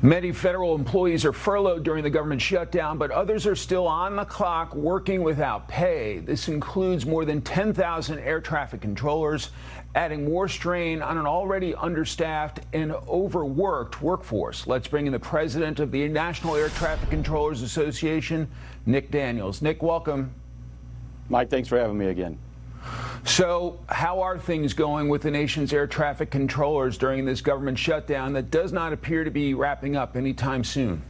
Many federal employees are furloughed during the government shutdown, but others are still on the clock working without pay. This includes more than 10,000 air traffic controllers, adding more strain on an already understaffed and overworked workforce. Let's bring in the president of the National Air Traffic Controllers Association, Nick Daniels. Nick, welcome. Mike, thanks for having me again. So how are things going with the nation's air traffic controllers during this government shutdown that does not appear to be wrapping up anytime soon?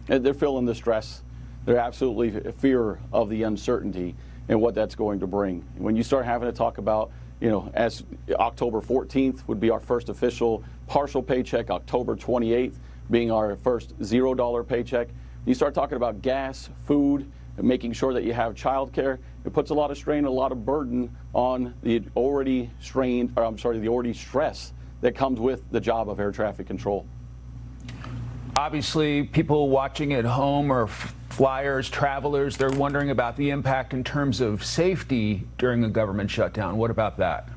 They're feeling the stress. They're absolutely fear of the uncertainty and what that's going to bring. When you start having to talk about, as October 14th would be our first official partial paycheck, October 28th being our first $0 paycheck, you start talking about gas, food, and making sure that you have child care. It puts a lot of strain, a lot of burden on the already stress that comes with the job of air traffic control. Obviously, people watching at home are flyers, travelers. They're wondering about the impact in terms of safety during a government shutdown. What about that?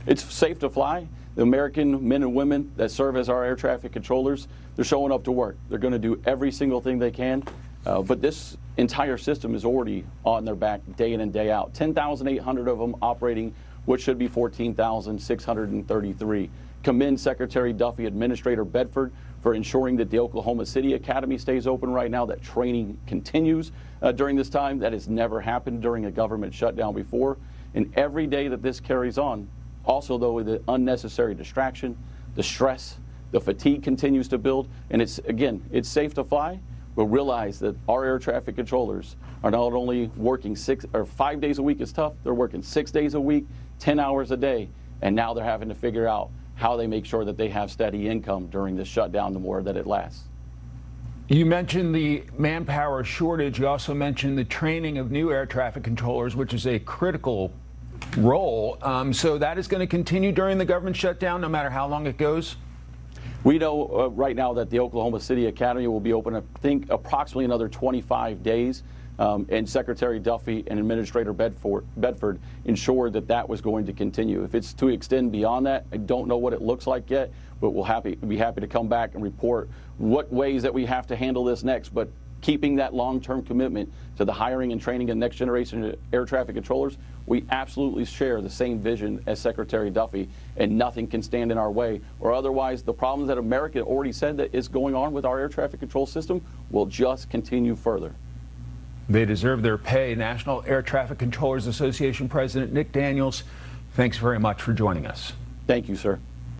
It's safe to fly. The American men and women that serve as our air traffic controllers, they're showing up to work. They're going to do every single thing they can. But this entire system is already on their back day in and day out. 10,800 of them operating, which should be 14,633. Commend Secretary Duffy, Administrator Bedford, for ensuring that the Oklahoma City Academy stays open right now, that training continues during this time. That has never happened during a government shutdown before. And every day that this carries on, also though the unnecessary distraction, the stress, the fatigue continues to build. And it's safe to fly. But realize that our air traffic controllers are not only working 5 days a week is tough, they're working 6 days a week, 10 hours a day, and now they're having to figure out how they make sure that they have steady income during this shutdown the more that it lasts. You mentioned the manpower shortage. You also mentioned the training of new air traffic controllers, which is a critical role. So that is going to continue during the government shutdown, no matter how long it goes? We know right now that the Oklahoma City Academy will be open, I think, approximately another 25 days. And Secretary Duffy and Administrator Bedford ensured that that was going to continue. If it's to extend beyond that, I don't know what it looks like yet, but we'll be happy to come back and report what ways that we have to handle this next. But keeping that long-term commitment to the hiring and training of next generation air traffic controllers, we absolutely share the same vision as Secretary Duffy, and nothing can stand in our way, or otherwise the problems that America already said that is going on with our air traffic control system will just continue further. They deserve their pay. National Air Traffic Controllers Association President Nick Daniels, thanks very much for joining us. Thank you, sir.